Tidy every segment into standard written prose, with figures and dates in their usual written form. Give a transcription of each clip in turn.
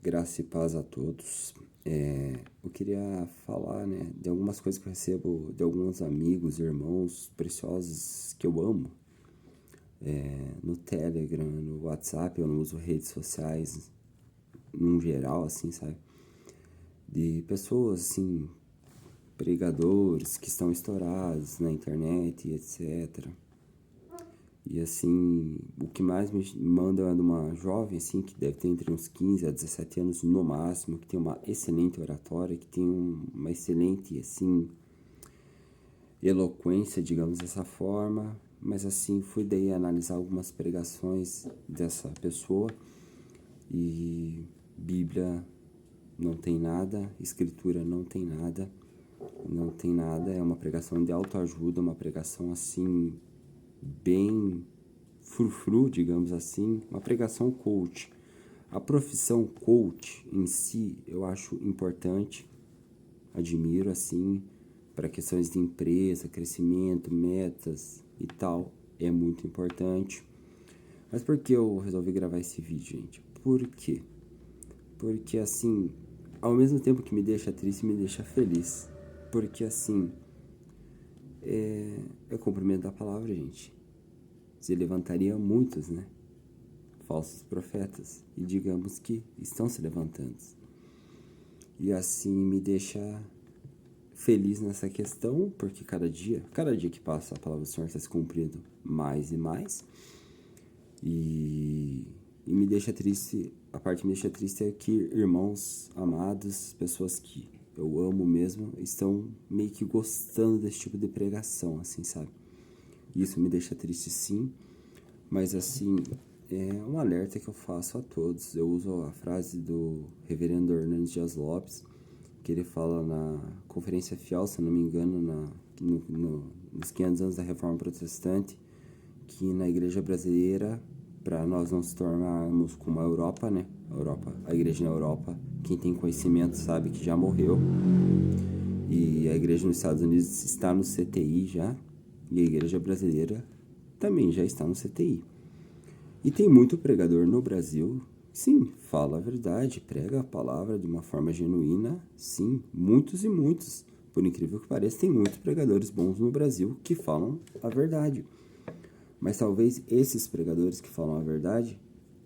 Graça e paz a todos. Eu queria falar, né, de algumas coisas que eu recebo de alguns amigos, irmãos preciosos que eu amo, no Telegram, no WhatsApp. Eu não uso redes sociais, num geral, assim, sabe? De pessoas, assim, pregadores que estão estourados na internet, etc. E assim, o que mais me manda é de uma jovem, assim, que deve ter entre uns 15 a 17 anos no máximo, que tem uma excelente oratória, que tem uma excelente, assim, eloquência, digamos dessa forma. Mas assim, fui daí analisar algumas pregações dessa pessoa e Bíblia não tem nada, Escritura não tem nada, não tem nada. É uma pregação de autoajuda, uma pregação assim, bem frufru, digamos assim, uma pregação coach. A profissão coach em si eu acho importante, admiro assim, para questões de empresa, crescimento, metas e tal, é muito importante. Mas por que eu resolvi gravar esse vídeo, gente? Por quê? Porque assim, ao mesmo tempo que me deixa triste, me deixa feliz. Porque assim, é cumprimento da palavra, gente. Se levantaria muitos, né? Falsos profetas. E digamos que estão se levantando. E assim me deixa feliz nessa questão, porque cada dia que passa, a palavra do Senhor está se cumprindo mais e mais. E me deixa triste, a parte que me deixa triste é que irmãos amados, pessoas que eu amo mesmo, estão meio que gostando desse tipo de pregação, assim, sabe? Isso me deixa triste, sim, mas assim, é um alerta que eu faço a todos. Eu uso a frase do reverendo Hernandes Dias Lopes, que ele fala na Conferência Fiel, se não me engano, nos 500 anos da Reforma Protestante, que na igreja brasileira, para nós não se tornarmos como a Europa, né? A igreja na Europa, quem tem conhecimento sabe que já morreu. E a igreja nos Estados Unidos está no CTI já, e a igreja brasileira também já está no CTI. E tem muito pregador no Brasil, sim, fala a verdade, prega a palavra de uma forma genuína, sim, muitos e muitos. Por incrível que pareça, tem muitos pregadores bons no Brasil que falam a verdade. Mas talvez esses pregadores que falam a verdade,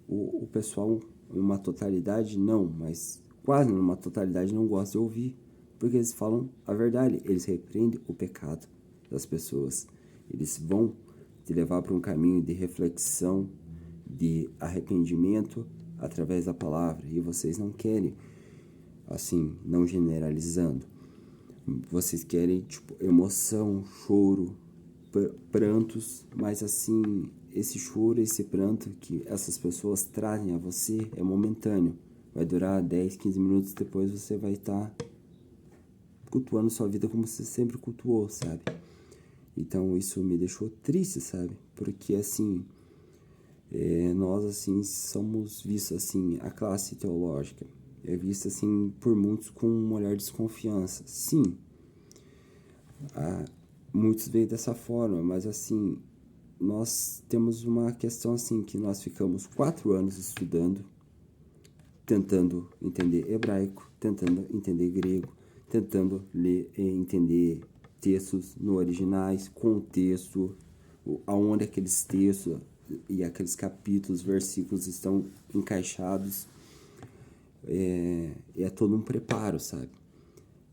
o pessoal, em uma totalidade, não, mas quase numa totalidade não gosta de ouvir, porque eles falam a verdade, eles repreendem o pecado das pessoas, eles vão te levar para um caminho de reflexão, de arrependimento através da palavra, e vocês não querem, assim, não generalizando, vocês querem, tipo, emoção, choro, prantos, mas assim, esse choro, esse pranto que essas pessoas trazem a você é momentâneo. Vai durar 10, 15 minutos, depois você vai estar cultuando sua vida como você sempre cultuou, sabe? Então isso me deixou triste, sabe? Porque assim, nós assim somos vistos assim, a classe teológica é vista assim por muitos com um olhar de desconfiança. Sim, muitos veem dessa forma, mas assim, nós temos uma questão assim, que nós ficamos 4 anos estudando, tentando entender hebraico, tentando entender grego, tentando ler e entender textos no originais, contexto, aonde aqueles textos e aqueles capítulos, versículos estão encaixados. É todo um preparo, sabe?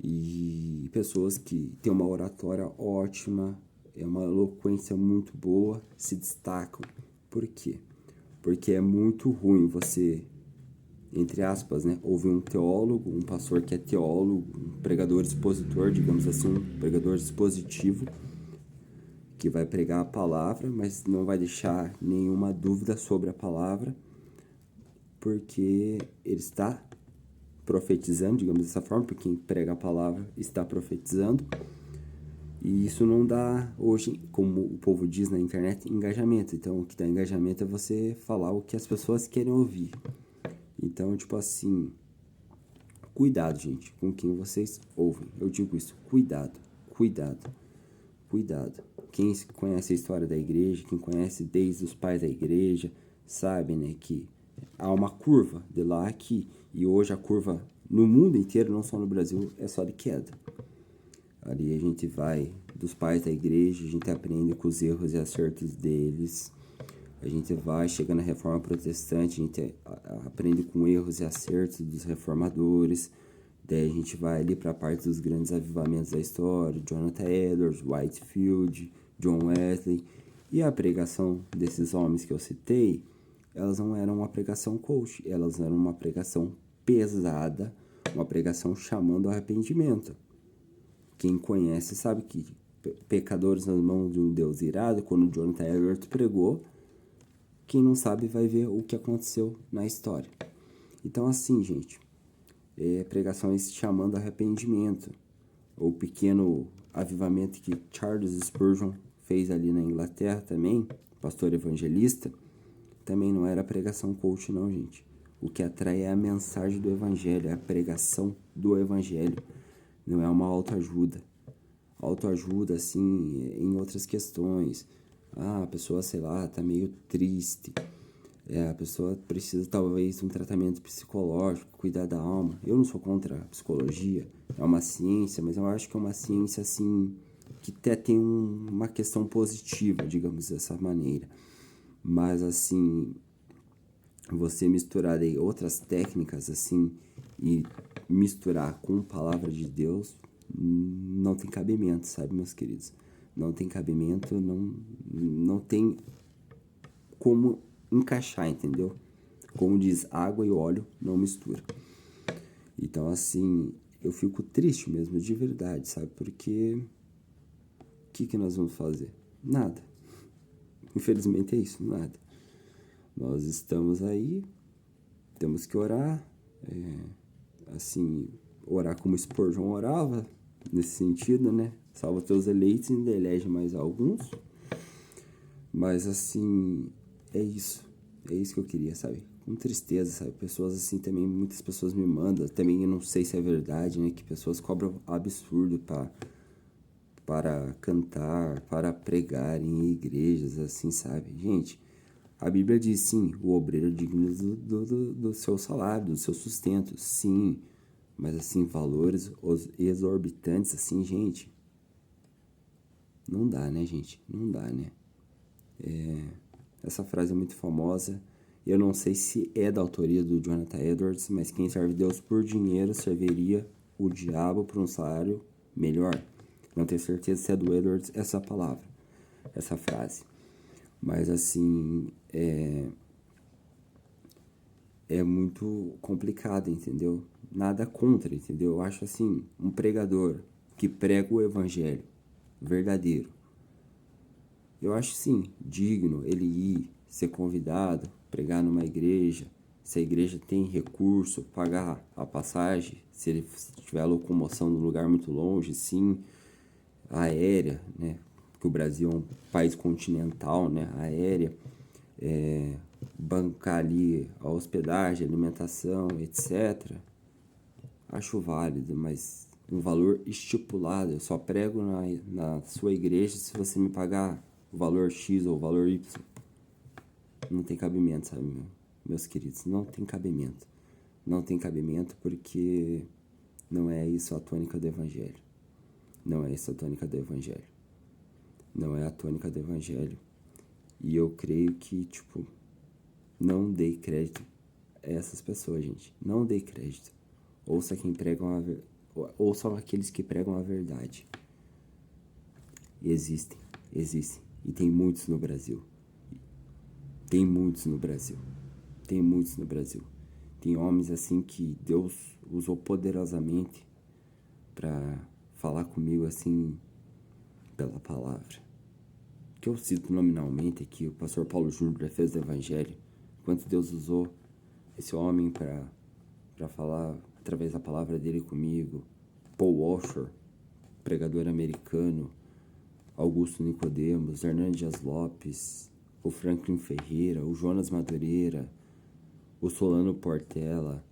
E pessoas que têm uma oratória ótima, uma eloquência muito boa, se destacam. Por quê? Porque é muito ruim você, entre aspas, né, ouvir um teólogo, um pastor que é teólogo, um pregador expositor, digamos assim, um pregador expositivo, que vai pregar a palavra, mas não vai deixar nenhuma dúvida sobre a palavra, porque ele está profetizando, digamos dessa forma, porque quem prega a palavra está profetizando. E isso não dá, hoje, como o povo diz na internet, engajamento. Então, o que dá engajamento é você falar o que as pessoas querem ouvir. Então, tipo assim, cuidado, gente, com quem vocês ouvem. Eu digo isso, cuidado, cuidado, cuidado. Quem conhece a história da igreja, quem conhece desde os pais da igreja, sabe, né, que há uma curva de lá a aqui. E hoje a curva no mundo inteiro, não só no Brasil, é só de queda. Ali a gente vai dos pais da igreja, a gente aprende com os erros e acertos deles. A gente vai, chega na Reforma Protestante, a gente aprende com erros e acertos dos reformadores. Daí a gente vai ali para a parte dos grandes avivamentos da história, Jonathan Edwards, Whitefield, John Wesley. E a pregação desses homens que eu citei, elas não eram uma pregação coach, elas eram uma pregação pesada, uma pregação chamando ao arrependimento. Quem conhece sabe que pecadores nas mãos de um Deus irado, quando Jonathan Edwards pregou, quem não sabe vai ver o que aconteceu na história. Então assim, gente, pregações chamando arrependimento. O pequeno avivamento que Charles Spurgeon fez ali na Inglaterra também, pastor evangelista, também não era pregação coach não, gente. O que atrai é a mensagem do evangelho, é a pregação do evangelho. Não é uma autoajuda. Autoajuda, assim, em outras questões. A pessoa, sei lá, tá meio triste. A pessoa precisa, talvez, de um tratamento psicológico, cuidar da alma. Eu não sou contra a psicologia. É uma ciência, mas eu acho que é uma ciência, assim, que até tem uma questão positiva, digamos dessa maneira. Mas, assim, você misturar aí outras técnicas, assim, e misturar com a palavra de Deus, não tem cabimento, sabe, meus queridos? Não tem cabimento, não tem como encaixar, entendeu? Como diz, água e óleo não mistura. Então, assim, eu fico triste mesmo, de verdade, sabe? Porque o que nós vamos fazer? Nada. Infelizmente é isso, nada. Nós estamos aí, temos que orar, assim, orar como Spurgeon orava, nesse sentido, né? Salva teus eleitos e ainda elege mais alguns. Mas, assim, é isso que eu queria, sabe? Com tristeza, sabe? Pessoas assim também, muitas pessoas me mandam, também eu não sei se é verdade, né? Que pessoas cobram absurdo para cantar, para pregar em igrejas, assim, sabe? Gente, a Bíblia diz, sim, o obreiro é digno do seu salário, do seu sustento, sim. Mas, assim, valores exorbitantes, assim, gente, não dá, né, gente? Não dá, né? Essa frase é muito famosa. Eu não sei se é da autoria do Jonathan Edwards, mas quem serve Deus por dinheiro serviria o diabo por um salário melhor. Não tenho certeza se é do Edwards essa palavra, essa frase. Mas assim, é muito complicado, entendeu? Nada contra, entendeu? Eu acho assim, um pregador que prega o evangelho verdadeiro, eu acho sim, digno ele ir, ser convidado, pregar numa igreja, se a igreja tem recurso, pagar a passagem, se ele tiver locomoção num lugar muito longe, sim, aérea, né? Porque o Brasil é um país continental, né? Aérea, bancar ali a hospedagem, alimentação, etc. Acho válido, mas um valor estipulado. Eu só prego na sua igreja se você me pagar o valor X ou o valor Y. Não tem cabimento, sabe, meus queridos? Não tem cabimento. Não tem cabimento porque não é isso a tônica do evangelho. Não é isso a tônica do evangelho. Não é a tônica do evangelho. E eu creio que, tipo, não dei crédito a essas pessoas, gente. Não dei crédito. Ouça quem pregam ouçam aqueles que pregam a verdade. Existem. E tem muitos no Brasil. Tem muitos no Brasil. Tem homens assim que Deus usou poderosamente para falar comigo assim pela palavra. Que eu cito nominalmente aqui, o pastor Paulo Júnior, defesa do Evangelho. Quanto Deus usou esse homem para falar através da palavra dele comigo. Paul Washer, pregador americano. Augusto Nicodemos, Hernandes Dias Lopes, o Franklin Ferreira, o Jonas Madureira, o Solano Portela,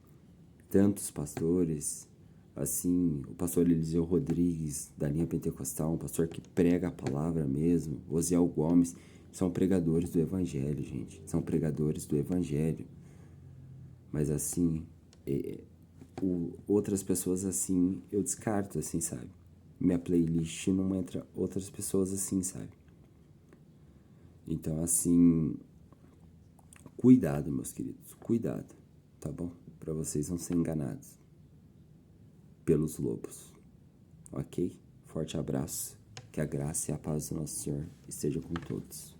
tantos pastores, assim, o pastor Eliseu Rodrigues, da linha pentecostal, um pastor que prega a palavra mesmo, Osiel Gomes, são pregadores do evangelho, gente, são pregadores do evangelho. Mas assim, outras pessoas assim, eu descarto, assim, sabe? Minha playlist não entra outras pessoas assim, sabe? Então, assim, cuidado, meus queridos, cuidado, tá bom? Pra vocês não serem enganados pelos lobos, ok? Forte abraço, que a graça e a paz do nosso Senhor esteja com todos.